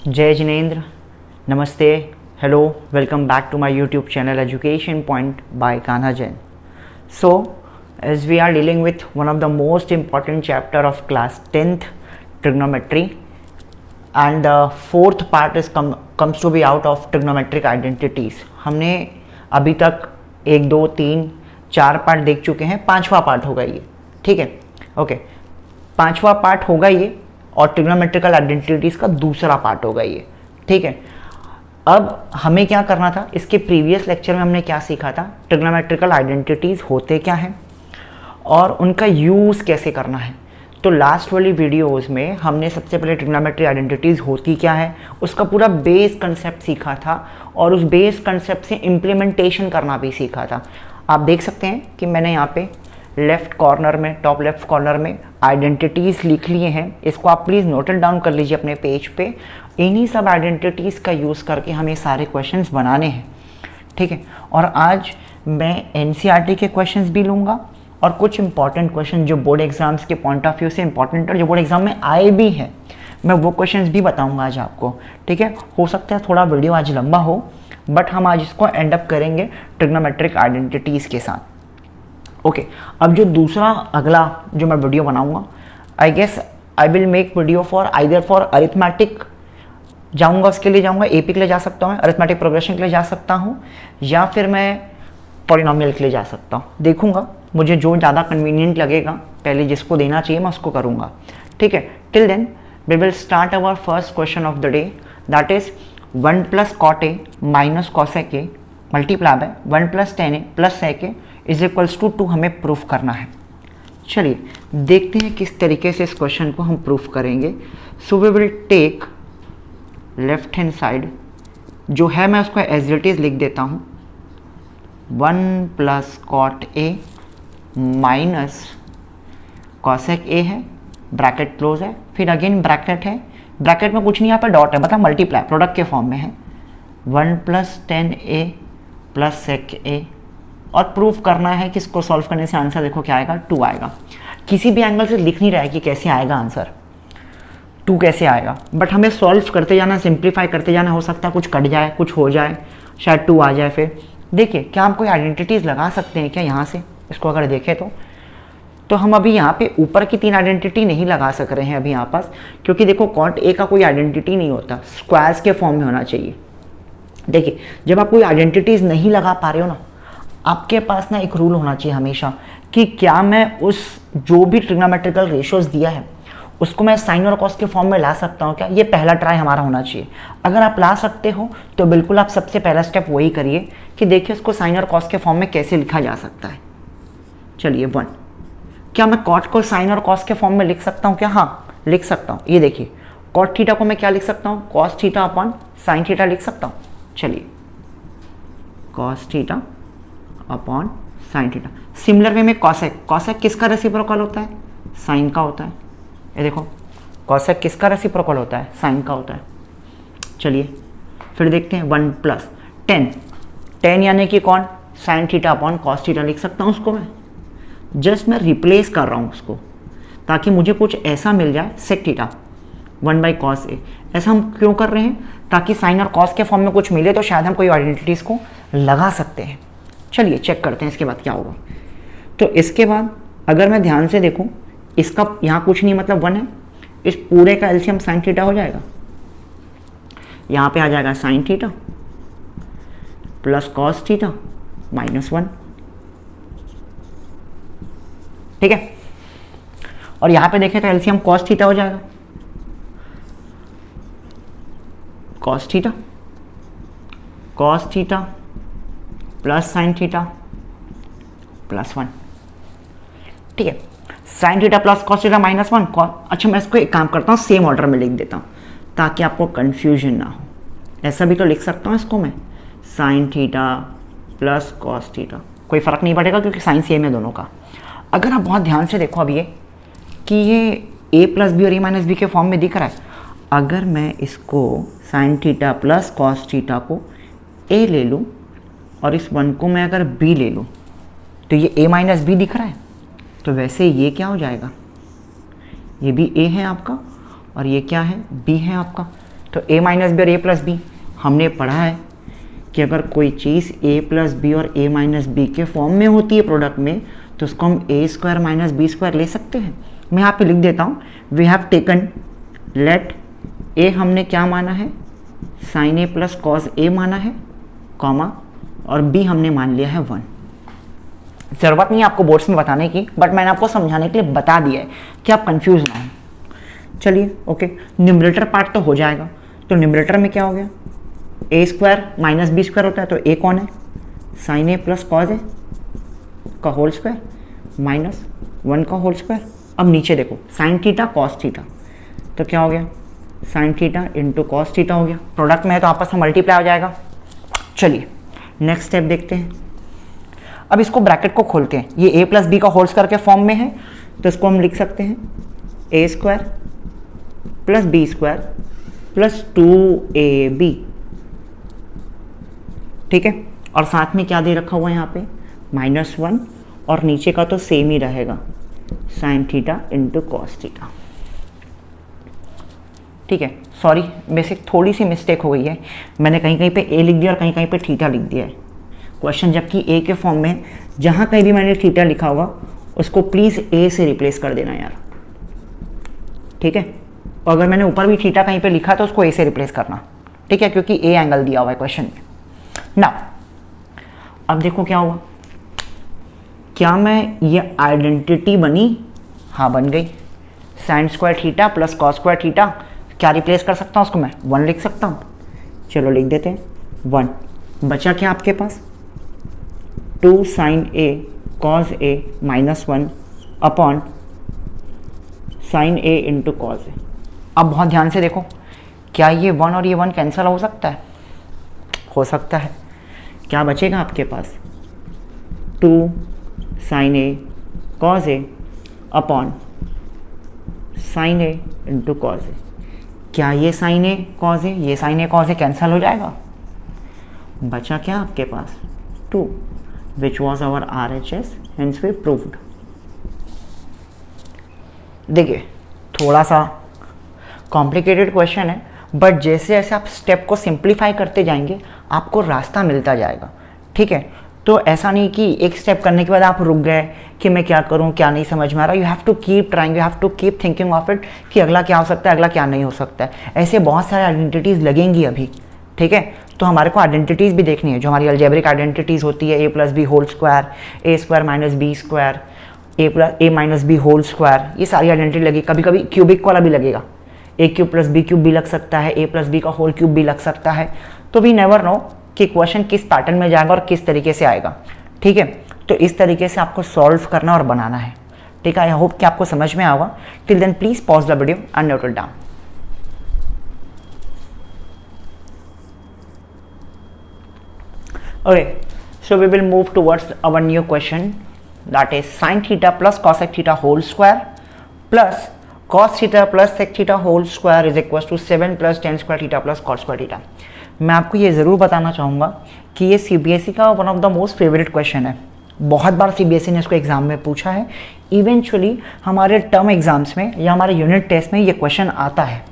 जय जिनेंद्र, नमस्ते, hello, welcome back to my YouTube channel Education Point by Kanha Jain. So, as we are dealing with one of the most important chapter of class 10th trigonometry, and the fourth part is comes to be out of trigonometric identities. हमने अभी तक 1, 2, 3, 4 part देख चुके हैं, 5वां part होगा ये, ठीक है, ओके, 5वां पार्ट होगा ये और ट्रिग्नोमेट्रिकल आइडेंटिटीज का दूसरा पार्ट होगा ये, ठीक है। अब हमें क्या करना था, इसके प्रीवियस लेक्चर में हमने क्या सीखा था, ट्रिग्नोमेट्रिकल आइडेंटिटीज होते क्या हैं और उनका यूज़ कैसे करना है। तो लास्ट वाली वीडियोस में हमने सबसे पहले ट्रिग्नोमेट्री आइडेंटिटीज होती क्या है उसका पूरा बेस कंसेप्ट सीखा था और उस बेस कंसेप्ट से इम्प्लीमेंटेशन करना भी सीखा था। आप देख सकते हैं कि मैंने यहाँ पे लेफ्ट कॉर्नर में, टॉप लेफ्ट कॉर्नर में आइडेंटिटीज़ लिख लिए हैं। इसको आप प्लीज़ नोट डाउन कर लीजिए अपने पेज पे। इन्हीं सब आइडेंटिटीज़ का यूज़ करके हमें सारे क्वेश्चंस बनाने हैं, ठीक है। और आज मैं एनसीईआरटी के क्वेश्चंस भी लूँगा और कुछ इंपॉर्टेंट क्वेश्चन जो बोर्ड एग्जाम्स के पॉइंट ऑफ व्यू से इंपॉर्टेंट और जो बोर्ड एग्जाम में आए भी हैं, मैं वो क्वेश्चंस भी बताऊँगा आज आपको, ठीक है। हो सकता है थोड़ा वीडियो आज लंबा हो, बट हम आज इसको एंड अप करेंगे ट्रिग्नोमेट्रिक आइडेंटिटीज़ के साथ, ओके। अब जो दूसरा अगला जो मैं वीडियो बनाऊंगा, I guess I will make video for either for arithmetic जाऊंगा, उसके लिए जाऊंगा, एपी के लिए जा सकता हूँ, अरिथमेटिक प्रोग्रेशन के लिए जा सकता हूँ, या फिर मैं पॉलिनोमियल के लिए जा सकता हूँ। देखूंगा मुझे जो ज़्यादा कन्वीनियंट लगेगा, पहले जिसको देना चाहिए मैं उसको करूँगा, ठीक है। Till then we will start our first question of the day, that is 1 + cot a - cosec a multiply by 1 + tan a + sec a is equals to 2 हमें प्रूफ करना है। चलिए देखते हैं किस तरीके से इस क्वेश्चन को हम प्रूफ करेंगे। So we will take left hand side जो है, मैं उसको एज इट इज लिख देता हूँ, 1 + cot a - cosec a है, ब्रैकेट क्लोज है, फिर अगेन ब्रैकेट है, ब्रैकेट में कुछ नहीं, यहाँ पर डॉट है, मतलब मल्टीप्लाई प्रोडक्ट के फॉर्म में है, 1 + tan a + sec a, और प्रूफ करना है कि इसको सॉल्व करने से आंसर देखो क्या आएगा, 2 आएगा। किसी भी एंगल से लिख नहीं रहा है कि कैसे आएगा आंसर, 2 कैसे आएगा, बट हमें सॉल्व करते जाना, सिंप्लीफाई करते जाना। हो सकता है कुछ कट जाए, कुछ हो जाए, शायद 2 आ जाए। फिर देखिए क्या हम कोई आइडेंटिटीज़ लगा सकते हैं क्या यहाँ से, इसको अगर देखें तो हम अभी यहाँ पे ऊपर की 3 आइडेंटिटी नहीं लगा सक रहे हैं अभी यहाँ पास, क्योंकि देखो cot a का कोई आइडेंटिटी नहीं होता, स्क्वायर्स के फॉर्म में होना चाहिए। देखिए जब आप कोई आइडेंटिटीज़ नहीं लगा पा रहे हो ना, आपके पास ना एक रूल होना चाहिए हमेशा कि क्या मैं उस जो भी ट्रिग्नोमेट्रिकल रेशियोज दिया है उसको मैं साइन और कॉस के फॉर्म में ला सकता हूँ क्या। ये पहला ट्राई हमारा होना चाहिए। अगर आप ला सकते हो तो बिल्कुल आप सबसे पहला स्टेप वही करिए कि देखिए उसको साइन और कॉस के फॉर्म में कैसे लिखा जा सकता है। चलिए 1, क्या मैं कॉट को साइन और कॉस के फॉर्म में लिख सकता हूँ क्या? हाँ लिख सकता हूँ। ये देखिए कॉट थीटा को मैं क्या लिख सकता हूँ, cos theta upon sine theta लिख सकता हूँ। चलिए cos theta upon sine theta. Similar way में कॉसेक, कॉसेक किसका रेसिप्रोकल होता है, साइन का होता है। ये देखो कॉसेक किसका रेसिप्रोकल होता है, साइन का होता है। चलिए फिर देखते हैं 1 + tan, tan यानी कि कौन, sign theta upon cos theta लिख सकता हूँ उसको मैं। जस्ट मैं रिप्लेस कर रहा हूँ उसको ताकि मुझे कुछ ऐसा मिल जाए, सेक थीटा 1/cos a। ऐसा हम क्यों कर रहे हैं, ताकि साइन और कॉस के फॉर्म में कुछ मिले तो शायद हम कोई आइडेंटिटीज़ को लगा सकते हैं। चलिए चेक करते हैं इसके बाद क्या होगा। तो इसके बाद अगर मैं ध्यान से देखूं, इसका यहाँ कुछ नहीं मतलब 1 है, इस पूरे का एलसीएम साइन थीटा हो जाएगा। यहाँ पे आ जाएगा sign theta plus cos theta -1, ठीक है। और यहाँ पे देखें तो एलसीएम कॉस थीटा हो जाएगा, cos theta plus sine theta +1, ठीक है। Sign theta plus cos theta -1। अच्छा मैं इसको एक काम करता हूँ, सेम ऑर्डर में लिख देता हूँ ताकि आपको कंफ्यूजन ना हो। ऐसा भी तो लिख सकता हूँ इसको मैं, sign theta plus cos theta, कोई फ़र्क नहीं पड़ेगा क्योंकि साइन सेम है दोनों का। अगर आप बहुत ध्यान से देखो अब ये कि ये a + b और a - b के फॉर्म में दिख रहा है। अगर मैं इसको sign theta plus cos theta को a ले लूँ और इस 1 को मैं अगर b ले लूँ तो ये a - b दिख रहा है। तो वैसे ये क्या हो जाएगा, ये भी a है आपका और ये क्या है, b है आपका। तो a माइनस बी और a प्लस बी हमने पढ़ा है कि अगर कोई चीज़ a प्लस बी और a माइनस बी के फॉर्म में होती है प्रोडक्ट में, तो उसको हम a square minus b square ले सकते हैं। मैं यहाँ पे लिख देता हूँ, we have taken let a हमने क्या माना है, sine a plus cos a माना है, कॉमा, और b हमने मान लिया है 1। ज़रूरत नहीं है आपको बोर्ड्स में बताने की, बट मैंने आपको समझाने के लिए बता दिया है कि आप कंफ्यूज ना हो। चलिए ओके, न्यूमरेटर पार्ट तो हो जाएगा। तो न्यूमरेटर में क्या हो गया, ए स्क्वायर माइनस बी स्क्वायर होता है, तो ए कौन है, sign A plus cos A का होल स्क्वायर माइनस 1 का होल स्क्वायर। अब नीचे देखो, साइन थीटा कॉस थीटा, तो क्या हो गया, sine theta into cos theta हो गया। प्रोडक्ट में है तो आपस में मल्टीप्लाई हो जाएगा। चलिए नेक्स्ट स्टेप देखते हैं। अब इसको ब्रैकेट को खोलते हैं, ये a प्लस बी का होल स्क्वायर के फॉर्म में है, तो इसको हम लिख सकते हैं a square plus b square plus 2ab, ठीक है। और साथ में क्या दे रखा हुआ है यहाँ पे, -1, और नीचे का तो सेम ही रहेगा, sine theta into cos theta, ठीक है। सॉरी, बेसिक थोड़ी सी मिस्टेक हो गई है, मैंने कहीं कहीं पे a लिख दिया और कहीं कहीं पे थीटा लिख दिया है क्वेश्चन, जबकि a के फॉर्म में जहाँ कहीं भी मैंने थीटा लिखा होगा उसको प्लीज़ a से रिप्लेस कर देना यार, ठीक है। और अगर मैंने ऊपर भी थीटा कहीं पे लिखा तो उसको a से रिप्लेस करना, ठीक है, क्योंकि a एंगल दिया हुआ है क्वेश्चन में ना। अब देखो क्या हुआ, क्या मैं ये आइडेंटिटी बनी, हाँ बन गई, sign square theta plus cos square theta, क्या रिप्लेस कर सकता हूँ उसको मैं, 1 लिख सकता हूँ। चलो लिख देते हैं 1, बचा क्या आपके पास, 2 sign A cos A -1 upon sine A into cos A. अब बहुत ध्यान से देखो, क्या ये 1 और ये 1 कैंसिल हो सकता है, हो सकता है। क्या बचेगा आपके पास, 2 sign A cos A upon sine A into cos A. क्या ये साइन ए कॉस ए, ये sign A cos A cancel हो जाएगा, बचा क्या आपके पास 2, which was our RHS, hence we proved। देखिए थोड़ा सा कॉम्प्लिकेटेड क्वेश्चन है, बट जैसे जैसे आप स्टेप को सिंप्लीफाई करते जाएंगे आपको रास्ता मिलता जाएगा, ठीक है। तो ऐसा नहीं कि एक स्टेप करने के बाद आप रुक गए कि मैं क्या करूं, क्या नहीं समझ में आ रहा। You have to keep trying, you have to keep thinking of it कि अगला क्या हो सकता है, अगला क्या नहीं हो सकता है। ऐसे बहुत सारे आइडेंटिटीज़ लगेंगी अभी, ठीक है। तो हमारे को आइडेंटिटीज़ भी देखनी है, जो हमारी अलजेब्रिक आइडेंटिटीज़ होती है, a plus b whole square, a square minus b square, a minus b whole square, ये सारी आइडेंटिटी लगेगी। कभी कभी क्यूबिक वाला भी लगेगा, a cube plus b cube भी लग सकता है, a प्लस बी का होल क्यूब भी लग सकता है। तो वी नेवर नो कि क्वेश्चन किस पैटर्न में जाएगा और किस तरीके से आएगा, ठीक है। तो इस तरीके से आपको सॉल्व करना और बनाना है, ठीक है। आई होप कि आपको समझ में आएगा। Till then please pause the video and note it down. Okay, so we will move towards our new question, that is sin theta plus cosec theta whole square plus cos theta plus sec theta whole square is equals to 7 plus tan square theta plus cos square theta। मैं आपको ये ज़रूर बताना चाहूँगा कि ये CBSE का one of the most favourite question है। बहुत बार CBSE ने इसको एग्जाम में पूछा है, इवेंचुअली हमारे टर्म एग्जाम्स में या हमारे यूनिट टेस्ट में ये क्वेश्चन आता है।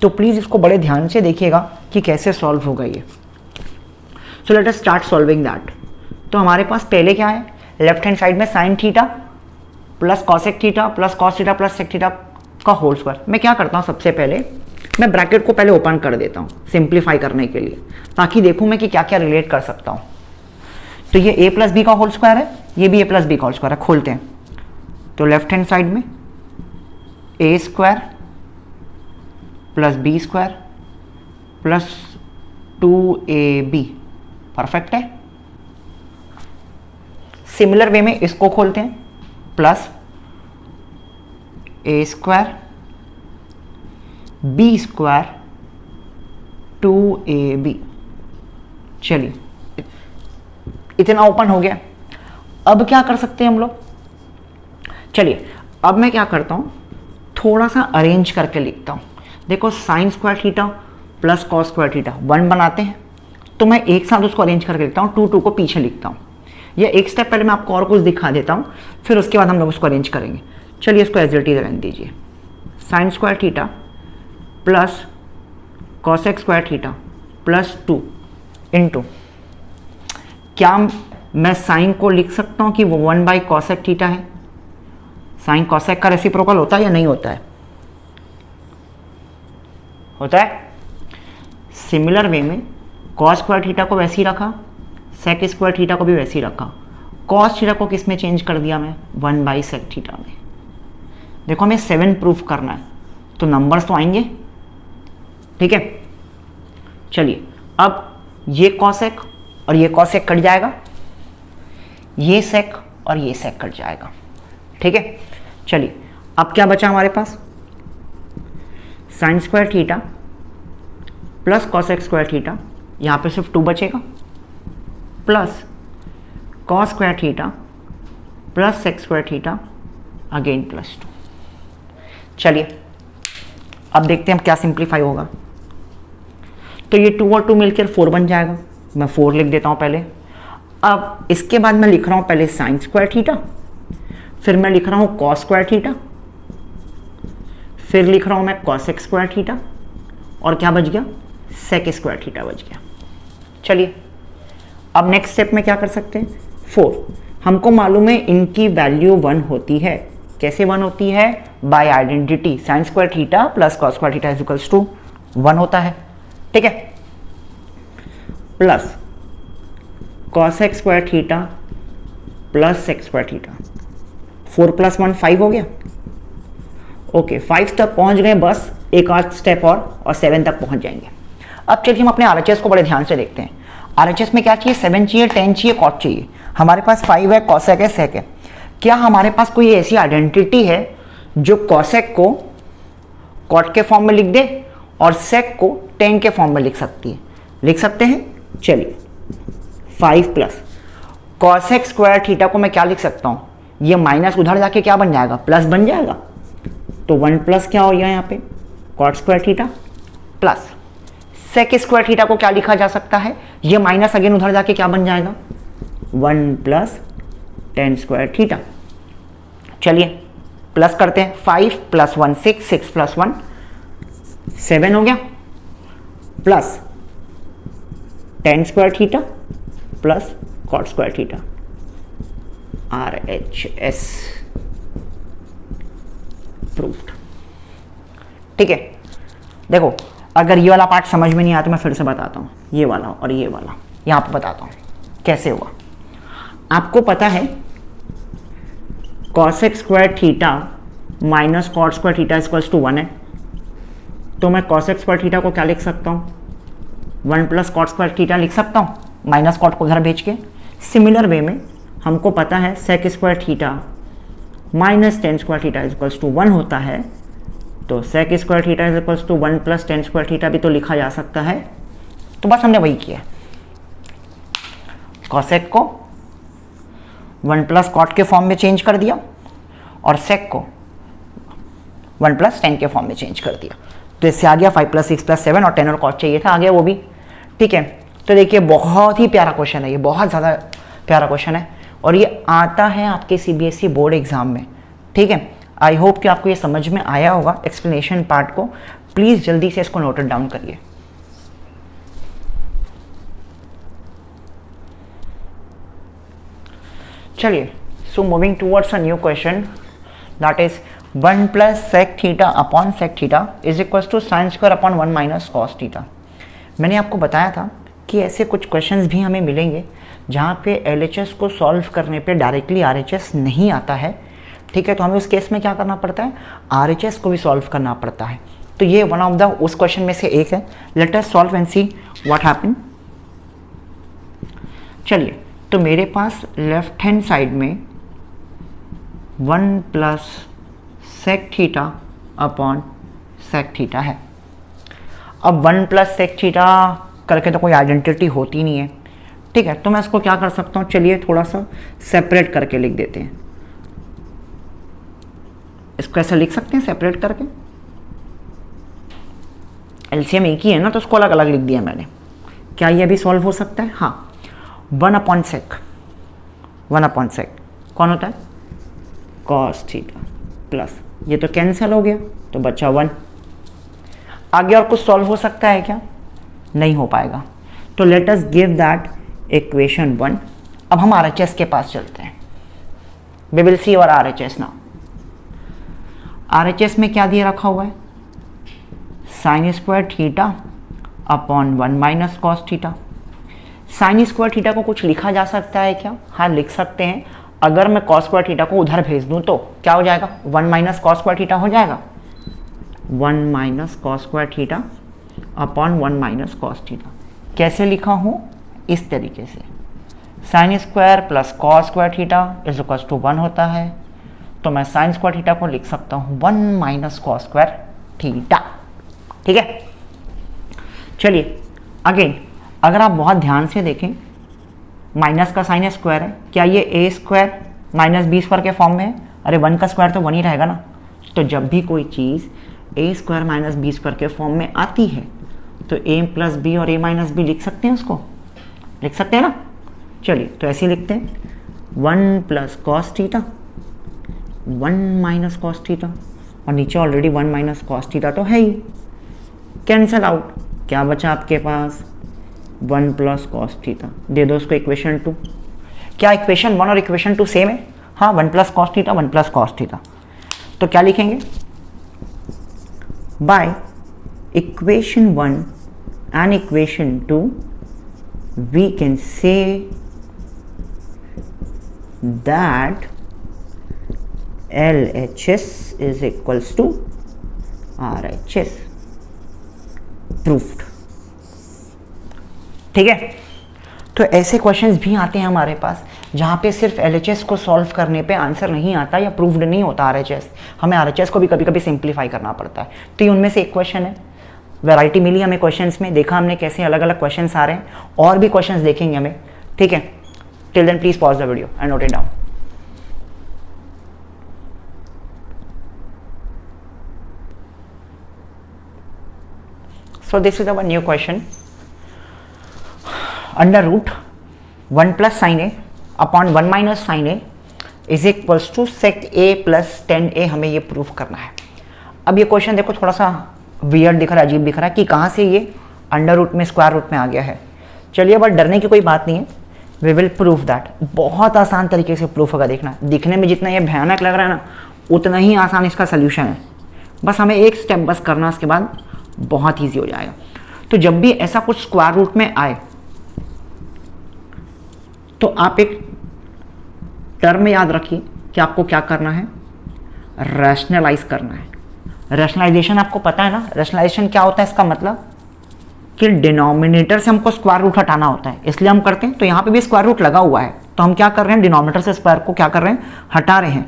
तो प्लीज़ इसको बड़े ध्यान से देखिएगा कि कैसे सॉल्व होगा ये। So let us start solving that. तो हमारे पास पहले क्या है, लेफ्ट हैंड साइड में sine theta plus cosec theta plus cos theta plus sec theta का होल स्क्वायर। मैं क्या करता हूँ, सबसे पहले मैं ब्रैकेट को पहले ओपन कर देता हूँ सिंप्लीफाई करने के लिए, ताकि देखूँ मैं कि क्या क्या रिलेट कर सकता हूँ। तो ये a प्लस बी का होल स्क्वायर है, ये भी a प्लस बी का होल स्क्वायर है। खोलते हैं तो लेफ्ट हैंड साइड में a square plus b square plus 2ab, perfect है। सिमिलर वे में इसको खोलते हैं, plus a square b square 2ab। चलिए इतना ओपन हो गया। अब क्या कर सकते हैं हम लोग, चलिए अब मैं क्या करता हूं, थोड़ा सा अरेंज करके लिखता हूं। देखो sign square theta plus cos square theta 1 बनाते हैं, तो मैं एक साथ उसको अरेंज करके लिखता हूँ, 2 को पीछे लिखता हूँ। या एक स्टेप पहले मैं आपको और कुछ दिखा देता हूँ, फिर उसके बाद हम लोग उसको अरेंज करेंगे। चलिए इसको एज इट इज रहने दीजिए। Sign square theta plus cosec square theta plus 2 into, क्या मैं साइन को लिख सकता हूँ कि वो 1 बाई कॉसेक थीटा है? साइन कॉसेक का रेसिप्रोकल होता है या नहीं होता है? होता है। सिमिलर वे में कॉस स्क्वायर थीटा को वैसे ही रखा, सेक स्क्वायर थीटा को भी वैसे ही रखा। कॉस थीटा को किस में चेंज कर दिया मैं? 1 बाई सेक थीटा में। देखो हमें 7 प्रूफ करना है तो नंबर्स तो आएंगे, ठीक है। चलिए अब ये कॉसेक और ये कॉसेक कट जाएगा, ये सेक और ये सेक कट जाएगा, ठीक है। चलिए अब क्या बचा हमारे पास? Sine square theta plus cosec square theta, यहाँ पे सिर्फ 2 बचेगा, plus cos square theta plus sec square theta again plus 2। चलिए अब देखते हैं हम क्या सिंप्लीफाई होगा। तो ये 2 और 2 मिलकर 4 बन जाएगा, मैं 4 लिख देता हूँ पहले। अब इसके बाद मैं लिख रहा हूँ पहले साइन स्क्वायर थीटा, फिर मैं लिख रहा हूँ कॉस स्क्वायर थीटा, फिर लिख रहा हूँ मैं कॉसेक स्क्वायर थीटा, और क्या बच गया? सेक स्क्वायर थीटा बच गया। चलिए अब नेक्स्ट स्टेप में क्या कर सकते हैं? 4 हमको मालूम है इनकी वैल्यू 1 होती है। कैसे 1 होती है? By identity, sine square theta plus cos square theta is equals to 1 होता है, ठीक है। Plus cosec square theta plus sec square theta, 4 + 1 5 हो गया। ओके 5 तक पहुंच गए, बस एक आध स्टेप और 7 तक पहुंच जाएंगे। अब चलिए हम अपने आरएचएस को बड़े ध्यान से देखते हैं। आरएचएस में क्या चाहिए? 7 चाहिए, 10 चाहिए, कॉट चाहिए। हमारे पास 5 है, कॉसेक है, सेक है। क्या हमारे पास कोई ऐसी आइडेंटिटी है जो कॉसेक को कॉट के फॉर्म में लिख दे और सेक को 10 के फॉर्म में लिख सकती है? लिख सकते हैं। चलिए 5 प्लस कॉसेक स्क्वायर थीटा को मैं क्या लिख सकता हूं? ये माइनस उधर जाके क्या बन जाएगा? प्लस बन जाएगा। तो 1 प्लस क्या हो गया यहाँ पे? Cot square theta plus sec square theta को क्या लिखा जा सकता है? ये माइनस अगेन उधर जाके क्या बन जाएगा? 1 प्लस टेन स्क्वायर थीटा। चलिए प्लस करते हैं। 5 + 1 6, 6 + 1 7 हो गया, plus tan square theta plus cot square theta, RHS proofed, ठीक है। देखो अगर ये वाला पार्ट समझ में नहीं आया तो मैं फिर से बताता हूँ, ये वाला और ये वाला यहाँ पे बताता हूँ कैसे हुआ। आपको पता है cosec square theta minus cot square theta equals to 1 है, तो मैं कॉसेक स्क्वायर थीटा को क्या लिख सकता हूँ? 1 प्लस कॉट स्क्वायर थीटा लिख सकता हूँ, माइनस कॉट को उधर भेज के। सिमिलर वे में हमको पता है sec square theta minus tan square theta equals to 1 होता है, तो sec square theta is equals to 1 plus tan square theta भी तो लिखा जा सकता है। तो बस हमने वही किया, कॉसेक को 1 प्लस कॉट के फॉर्म में चेंज कर दिया और सेक को 1 प्लस टेन के फॉर्म में चेंज कर दिया। तो इससे आ गया 5 + 6 + 7 और 10 और कॉट चाहिए था, आ गया वो भी, ठीक है। तो देखिए बहुत ही प्यारा क्वेश्चन है ये, बहुत ज़्यादा प्यारा क्वेश्चन है और ये आता है आपके CBSE बोर्ड एग्जाम में, ठीक है। आई होप कि आपको ये समझ में आया होगा एक्सप्लेनेशन पार्ट को। प्लीज़ जल्दी से इसको नोट डाउन करिए। चलिए so moving towards a new question that is 1 plus sec theta upon sec theta is equals to sine square upon 1 minus cos theta. मैंने आपको बताया था कि ऐसे कुछ क्वेश्चंस भी हमें मिलेंगे जहाँ पे LHS को सॉल्व करने पे डायरेक्टली RHS नहीं आता है, ठीक है। तो हमें उस केस में क्या करना पड़ता है? RHS को भी सॉल्व करना पड़ता है। तो ये वन ऑफ द उस क्वेश्चन में से एक है। Let us solve and see what happen. चलिए तो मेरे पास लेफ्ट हैंड साइड में 1 plus sec theta upon sec theta है। अब 1 प्लस सेक थीटा करके तो कोई आइडेंटिटी होती नहीं है, ठीक है। तो मैं इसको क्या कर सकता हूँ? चलिए थोड़ा सा सेपरेट करके लिख देते हैं। इसको ऐसा लिख सकते हैं सेपरेट करके, LCM एक ही है ना, तो उसको अलग अलग लिख दिया मैंने। क्या ये भी सॉल्व हो सकता है? हाँ। 1 अपॉन सेक, 1 अपॉन सेक कौन होता है? कॉस थीटा प्लस ये तो कैंसिल हो गया तो बचा 1। आगे और कुछ सॉल्व हो सकता है क्या? नहीं हो पाएगा। तो let us give that equation 1। अब हम RHS के पास चलते हैं। वी विल सी और RHS नाउ। RHS में क्या दिया रखा हुआ है? Sine square theta upon 1 minus cos theta. Sign square theta को कुछ लिखा जा सकता है क्या? हाँ, लिख सकते हैं। अगर मैं कॉस स्क्वायर थीटा को उधर भेज दूं तो क्या हो जाएगा? 1 माइनस कॉस स्क्वायर थीटा हो जाएगा। 1 minus cos square theta upon 1 minus cos theta. कैसे लिखा हूँ? इस तरीके से, sine square plus cos square theta is equal to 1 होता है। तो मैं साइन स्क्वायर थीटा को लिख सकता हूँ 1 माइनस कॉस स्क्वायर थीटा। ठीक है, चलिए अगेन, अगर आप बहुत ध्यान से देखें, माइनस का साइन स्क्वायर है, क्या ये ए स्क्वायर माइनस बी स्क्वायर के फॉर्म में है? अरे 1 का स्क्वायर तो 1 ही रहेगा ना। तो जब भी कोई चीज़ ए स्क्वायर माइनस बी स्क्वायर के फॉर्म में आती है तो ए प्लस बी और ए माइनस बी लिख सकते हैं, उसको लिख सकते हैं ना। चलिए तो ऐसे लिखते हैं, 1 plus cos theta 1 minus cos theta, और नीचे ऑलरेडी 1 माइनस कॉस थीटा तो है ही, कैंसल आउट। क्या बचा आपके पास? 1 प्लस कॉस थीटा। दे दो उसको इक्वेशन 2। क्या इक्वेशन 1 और इक्वेशन 2 सेम है? हाँ, 1 plus cos theta 1 plus cos theta. तो क्या लिखेंगे? By equation 1 and equation 2 we can say that LHS is equals to RHS। Proofed. ठीक है, तो ऐसे क्वेश्चंस भी आते हैं हमारे पास जहाँ पे सिर्फ LHS को सॉल्व करने पे आंसर नहीं आता या प्रूव्ड नहीं होता RHS। हमें RHS को भी कभी कभी सिंप्लीफाई करना पड़ता है। तो ये उनमें से एक क्वेश्चन है। वैरायटी मिली हमें क्वेश्चंस में, देखा हमने कैसे अलग अलग क्वेश्चंस आ रहे हैं, और भी क्वेश्चंस देखेंगे हमें। ठीक है, till then please pause the video and note it down. So this is our new question. Under root 1 plus sin a upon 1 minus sin a is equals to sec a plus tan a। हमें ये proof करना है। अब ये question देखो थोड़ा सा weird दिख रहा है, अजीब दिख रहा है कि कहाँ से ये अंडर रूट में स्क्वायर रूट में आ गया है। चलिए, बट डरने की कोई बात नहीं है, वी विल प्रूफ दैट। बहुत आसान तरीके से प्रूफ होगा, देखना। दिखने में जितना ये भयानक लग रहा है ना, उतना ही आसान इसका सोल्यूशन है। बस हमें एक स्टेप बस करना, उसके बाद बहुत ईजी हो जाएगा। तो जब भी ऐसा कुछ स्क्वायर रूट में आए तो आप एक टर्म याद रखिए कि आपको क्या करना है, रैशनलाइज करना है। रैशनलाइजेशन आपको पता है ना, रैशनलाइजेशन क्या होता है? इसका मतलब कि डिनोमिनेटर से हमको स्क्वायर रूट हटाना होता है, इसलिए हम करते हैं। तो यहाँ पे भी स्क्वायर रूट लगा हुआ है, तो हम क्या कर रहे हैं? डिनोमिनेटर से स्क्वायर को क्या कर रहे हैं? हटा रहे हैं।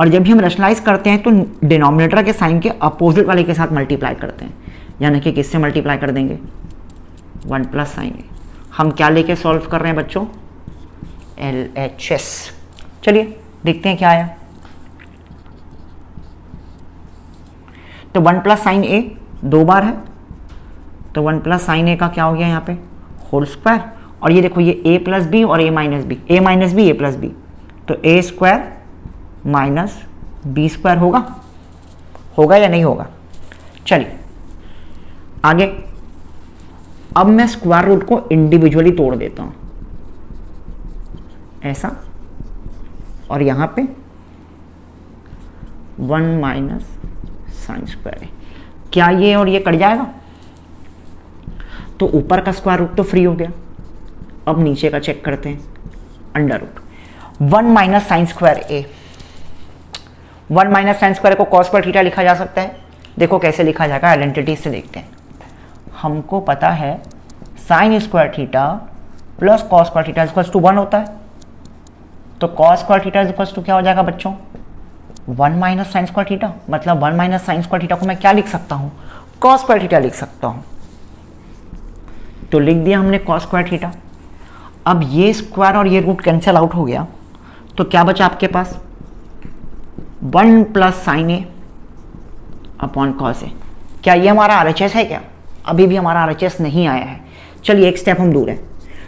और जब भी हम रैशनलाइज करते हैं तो डिनोमिनेटर के साइन के अपोजिट वाले के साथ मल्टीप्लाई करते हैं, यानी कि किससे मल्टीप्लाई कर देंगे? 1 प्लस साइन ए। हम क्या लेके सॉल्व कर रहे हैं बच्चों? LHS। चलिए देखते हैं क्या आया। तो 1 प्लस साइन ए 2 बार है, तो 1 प्लस साइन ए का क्या हो गया यहाँ पे? Whole square. और ये देखो, ये a प्लस बी और a minus b, a minus b a plus b, तो a square minus b square होगा या नहीं होगा? चलिए आगे। अब मैं स्क्वायर रूट को इंडिविजुअली तोड़ देता हूं, ऐसा, और यहां पे 1 माइनस साइन स्क्वायर है। क्या ये और ये कट जाएगा? तो ऊपर का स्क्वायर रूट तो फ्री हो गया। अब नीचे का चेक करते हैं। Under root 1 minus sine square A. 1 minus sine square को कॉस स्क्वायर थीटा लिखा जा सकता है। देखो कैसे लिखा जाएगा, आइडेंटिटी से देखते हैं। हमको पता है sine square theta plus cos square theta equals to 1 होता है। तो cos square theta equals to क्या हो जाएगा बच्चों? 1 माइनस साइन स्क्वायर थीटा। मतलब 1 माइनस साइन स्क्वायर थीटा को मैं क्या लिख सकता हूँ? कॉस स्क्वायर थीटा लिख सकता हूँ। तो लिख दिया हमने कॉस स्क्वायर थीटा। अब ये स्क्वायर और ये रूट कैंसिल आउट हो गया, तो क्या बचा आपके पास? 1 plus sign A upon cos A. क्या ये हमारा RHS है क्या? अभी भी हमारा RHS नहीं आया है। चलिए एक स्टेप हम दूर है।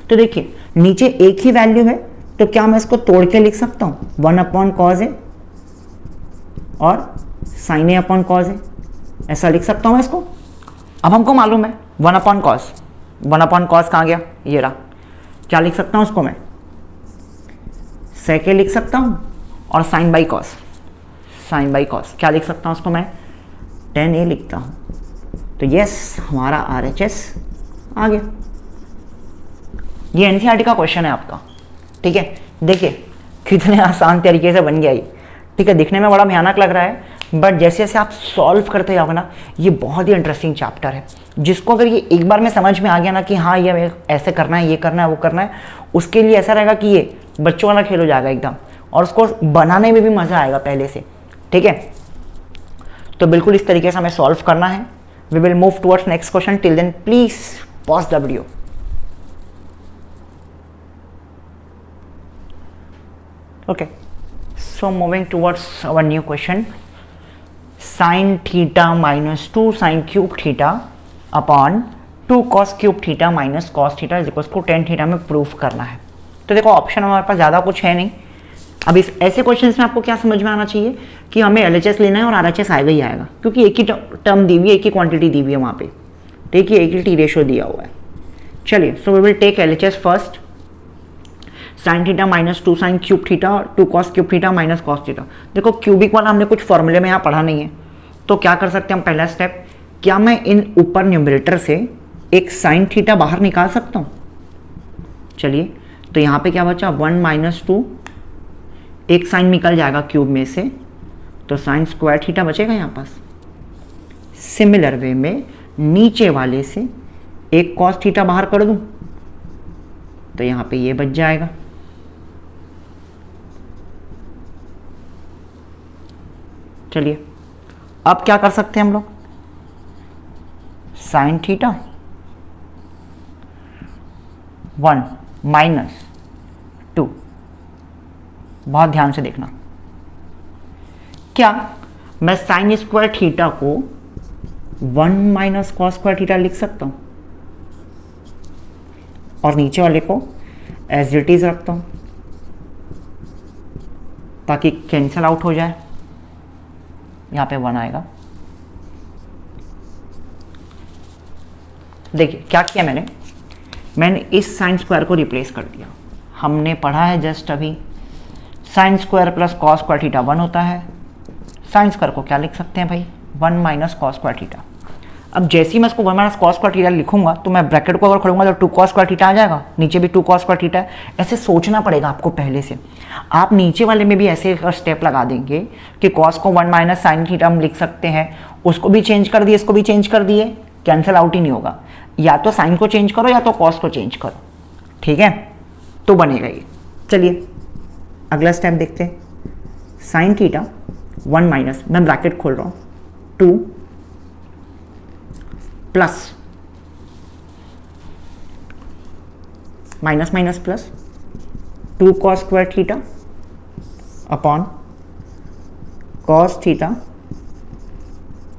तो देखिए नीचे एक ही वैल्यू है, तो क्या मैं इसको तोड़ के लिख सकता हूँ? 1 अपॉन कॉस ए और sign A upon cos A, ऐसा लिख सकता हूँ मैं इसको। अब हमको मालूम है 1/cos, 1/cos कहाँ गया, ये रहा। क्या लिख सकता हूँ उसको मैं, सेके लिख सकता हूँ, और sine by cos, sine by cos क्या लिख सकता हूँ उसको मैं, 10a लिखता हूँ। तो यस, हमारा RHS आ गया। ये NCERT का क्वेश्चन है आपका, ठीक है। देखिए कितने आसान तरीके से बन गया ये, ठीक है। दिखने में बड़ा भयानक लग रहा है, बट जैसे जैसे आप सॉल्व करते जाओगे ना, ये बहुत ही इंटरेस्टिंग चैप्टर है, जिसको अगर ये एक बार में समझ में आ गया ना कि हाँ ये ऐसे करना है, ये करना है, वो करना है, उसके लिए ऐसा रहेगा कि ये बच्चों वाला खेल हो जाएगा एकदम, और उसको बनाने में भी मज़ा आएगा पहले से, ठीक है। तो बिल्कुल इस तरीके से हमें सॉल्व करना है। We will move towards next question, till then please pause the video. Okay, so moving towards our new question, sin theta minus 2 sin cube theta upon 2 cos cube theta minus cos theta is equals to tan theta में proof करना है। तो देखो option हमारे पास ज़्यादा कुछ है नहीं। अब इस ऐसे क्वेश्चंस में आपको क्या समझ में आना चाहिए कि हमें LHS लेना है और RHS आएगा ही आएगा, क्योंकि एक ही टर्म दी हुई है, एक ही क्वांटिटी दी हुई है वहाँ पे, ठीक है, एक ही टी रेशो दिया हुआ है। चलिए, so we will take LHS first. Sine theta minus 2 sine cube theta, 2 cos cube theta minus cos theta. देखो क्यूबिक वाला हमने कुछ फॉर्मूले में यहाँ पढ़ा नहीं है, तो क्या कर सकते हैं हम, पहला स्टेप, क्या मैं इन ऊपर न्यूमरेटर से एक साइन थीटा बाहर निकाल सकता हूँ। चलिए, तो यहाँ पे क्या बचा, 1 माइनस 2, एक साइन निकल जाएगा क्यूब में से, तो साइन स्क्वायर थीटा बचेगा यहाँ पास। सिमिलर वे में नीचे वाले से एक कॉस थीटा बाहर कर दूँ, तो यहाँ पे ये बच जाएगा। चलिए, अब क्या कर सकते हैं हम लोग, साइन थीटा 1 माइनस 2, बहुत ध्यान से देखना, क्या मैं साइन स्क्वायर थीटा को 1 माइनस कॉस स्क्वायर थीटा लिख सकता हूं, और नीचे वाले को एज इट इज रखता हूं ताकि कैंसिल आउट हो जाए। यहाँ पे 1 आएगा। देखिए क्या किया मैंने इस साइन स्क्वायर को रिप्लेस कर दिया। हमने पढ़ा है जस्ट अभी, sign square plus cos square theta 1 होता है। साइन स्क्वायर को क्या लिख सकते हैं भाई, 1 माइनस कॉस स्क्वायर थीटा। अब जैसे ही मैं इसको 1 माइनस कॉस स्क्वायर थीटा लिखूंगा, तो मैं ब्रैकेट को अगर खोलूंगा तो 2 कॉस स्क्वायर थीटा आ जाएगा, नीचे भी 2 कॉस स्क्वायर थीटा है। ऐसे सोचना पड़ेगा आपको पहले से। आप नीचे वाले में भी ऐसे स्टेप लगा देंगे कि कॉस को 1 माइनस साइन थीटा हम लिख सकते हैं, उसको भी चेंज कर दिए, इसको भी चेंज कर दिए, कैंसिल आउट ही नहीं होगा। या तो साइन को चेंज करो या तो कॉस को चेंज करो, ठीक है, तो बनेगा ये। चलिए अगला स्टेप देखते हैं। साइन थीटा 1 माइनस, मैं ब्रैकेट खोल रहा हूँ, 2 plus minus minus plus 2 cos square theta upon cos theta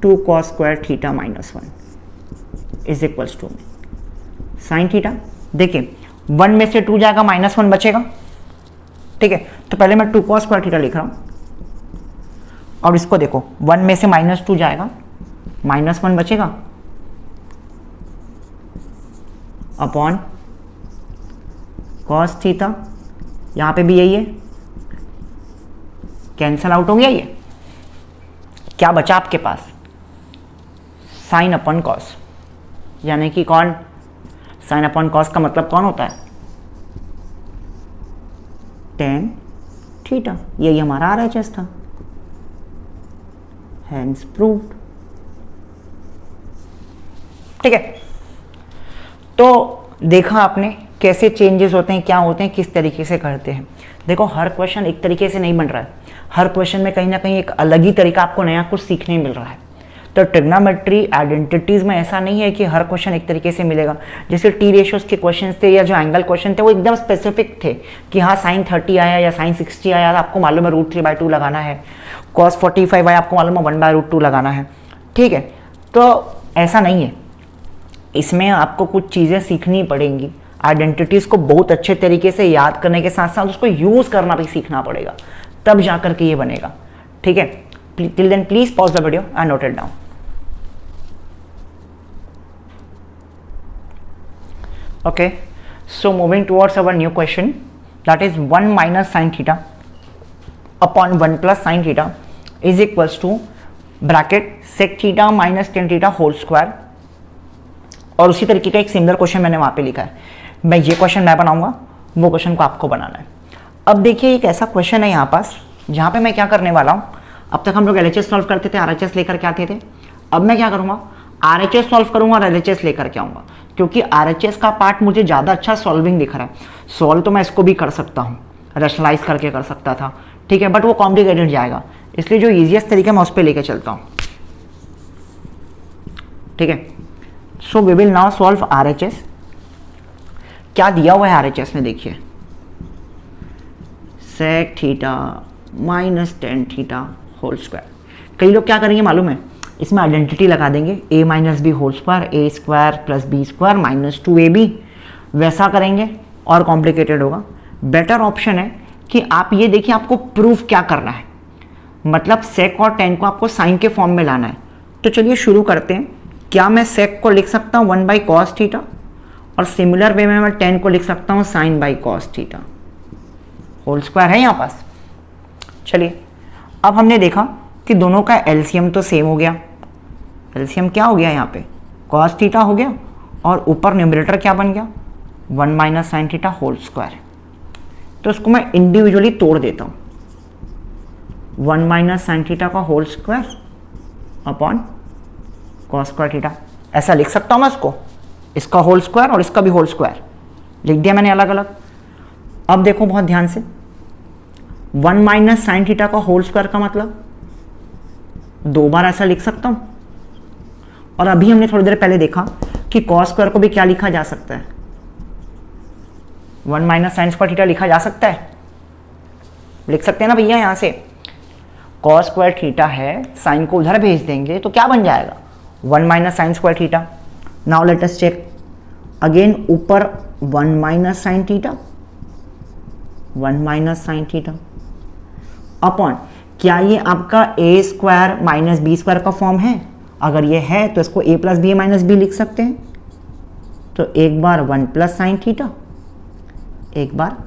2 cos square theta minus 1 is equals to sine theta. देखिए 1 में से 2 जाएगा, -1 बचेगा, ठीक है। तो पहले मैं 2 कॉस स्क्वायर थीटा लिख रहा हूं, और इसको देखो 1 में से -2 जाएगा, -1 बचेगा, अपॉन कॉस थीटा, यहां पे भी यही है, कैंसल आउट हो गया। ये क्या बचा आपके पास, साइन अपॉन कॉस, यानी कि कौन, साइन अपॉन कॉस का मतलब कौन होता है, टेन थीटा। यही हमारा RHS था, हैंस प्रूव्ड, ठीक है। तो देखा आपने कैसे चेंजेस होते हैं, क्या होते हैं, किस तरीके से करते हैं। देखो हर क्वेश्चन एक तरीके से नहीं बन रहा है, हर क्वेश्चन में कहीं ना कहीं एक अलग ही तरीका आपको नया कुछ सीखने मिल रहा है। तो ट्रिग्नोमेट्री आइडेंटिटीज में ऐसा नहीं है कि हर क्वेश्चन एक तरीके से मिलेगा। जैसे टी रेशियोज के क्वेश्चन थे या जो एंगल क्वेश्चन थे वो एकदम स्पेसिफिक थे कि हाँ साइन 30 आया या साइन 60 आया, आपको मालूम है √3/2 लगाना है, cos 45 आया, आपको मालूम है 1/√2 लगाना है, ठीक है। तो ऐसा नहीं है, इसमें आपको कुछ चीज़ें सीखनी पड़ेंगी। आइडेंटिटीज़ को बहुत अच्छे तरीके से याद करने के साथ साथ उसको यूज़ करना भी सीखना पड़ेगा, तब जा करके ये बनेगा, ठीक है। Till then please pause the video and note it down. Okay, so moving towards our new question, that is 1 minus sin theta upon 1 plus sin theta is equals to bracket sec theta minus tan theta whole square. और उसी तरीके का एक similar question मैंने वहाँ पे लिखा है। मैं ये क्वेश्चन मैं बनाऊंगा, वो क्वेश्चन को आपको बनाना है। अब देखिए एक ऐसा क्वेश्चन है यहाँ पास जहाँ पे मैं क्या करने वाला हूँ, अब तक हम लोग LHS सॉल्व करते थे, RHS लेकर के आते थे। अब मैं क्या करूँगा, RHS सॉल्व करूँगा और LHS लेकर के आऊँगा, क्योंकि RHS का पार्ट मुझे ज़्यादा अच्छा सॉल्विंग दिख रहा है। सॉल्व तो मैं इसको भी कर सकता हूँ, रैशनलाइज करके कर सकता था, ठीक है, बट वो कॉम्प्लिकेटेड जाएगा, इसलिए जो ईजिएस्ट तरीका मैं उस पर लेके चलता हूँ, ठीक है। So we will now solve RHS। क्या दिया हुआ है RHS में, देखिए sec theta minus tan theta whole square. कई लोग क्या करेंगे मालूम है, इसमें आइडेंटिटी लगा देंगे a minus b whole square, a square plus b square minus 2ab, वैसा करेंगे और कॉम्प्लिकेटेड होगा। बेटर ऑप्शन है कि आप ये देखिए आपको प्रूफ क्या करना है, मतलब सेक और टेन को आपको साइन के फॉर्म में लाना है। तो चलिए शुरू करते हैं। क्या मैं सेक को लिख सकता हूँ 1 बाई कॉस थीटा, और सिमिलर वे में मैं टेन को लिख सकता हूँ sine by cos theta, whole square है यहाँ पास। चलिए अब हमने देखा कि दोनों का एलसीएम तो सेम हो गया। एलसीएम क्या हो गया यहाँ पे, कॉस थीटा हो गया, और ऊपर न्यूमरेटर क्या बन गया, 1 minus sine theta whole square. तो इसको मैं इंडिविजुअली तोड़ देता हूँ, 1 माइनस साइन थीटा का whole square upon cos square theta, ऐसा लिख सकता हूँ मैं इसको, इसका होल स्क्वायर और इसका भी होल स्क्वायर लिख दिया मैंने अलग अलग। अब देखो बहुत ध्यान से, 1 माइनस साइन थीटा का होल स्क्वायर का मतलब 2 बार ऐसा लिख सकता हूँ। और अभी हमने थोड़ी देर पहले देखा कि कॉस स्क्वायर को भी क्या लिखा जा सकता है, 1 माइनस साइन स्क्वायर थीटा लिखा जा सकता है, लिख सकते हैं ना भैया। यहाँ से कॉस स्क्वायर थीटा है, साइन को उधर भेज देंगे तो क्या बन जाएगा, 1 minus sine square theta. Now let us check again, ऊपर 1 minus sine theta, 1 minus sine theta upon, क्या ये आपका a square minus b square का फॉर्म है? अगर ये है तो इसको a plus b minus b लिख सकते हैं। तो एक बार 1 प्लस साइन थीटा, एक बार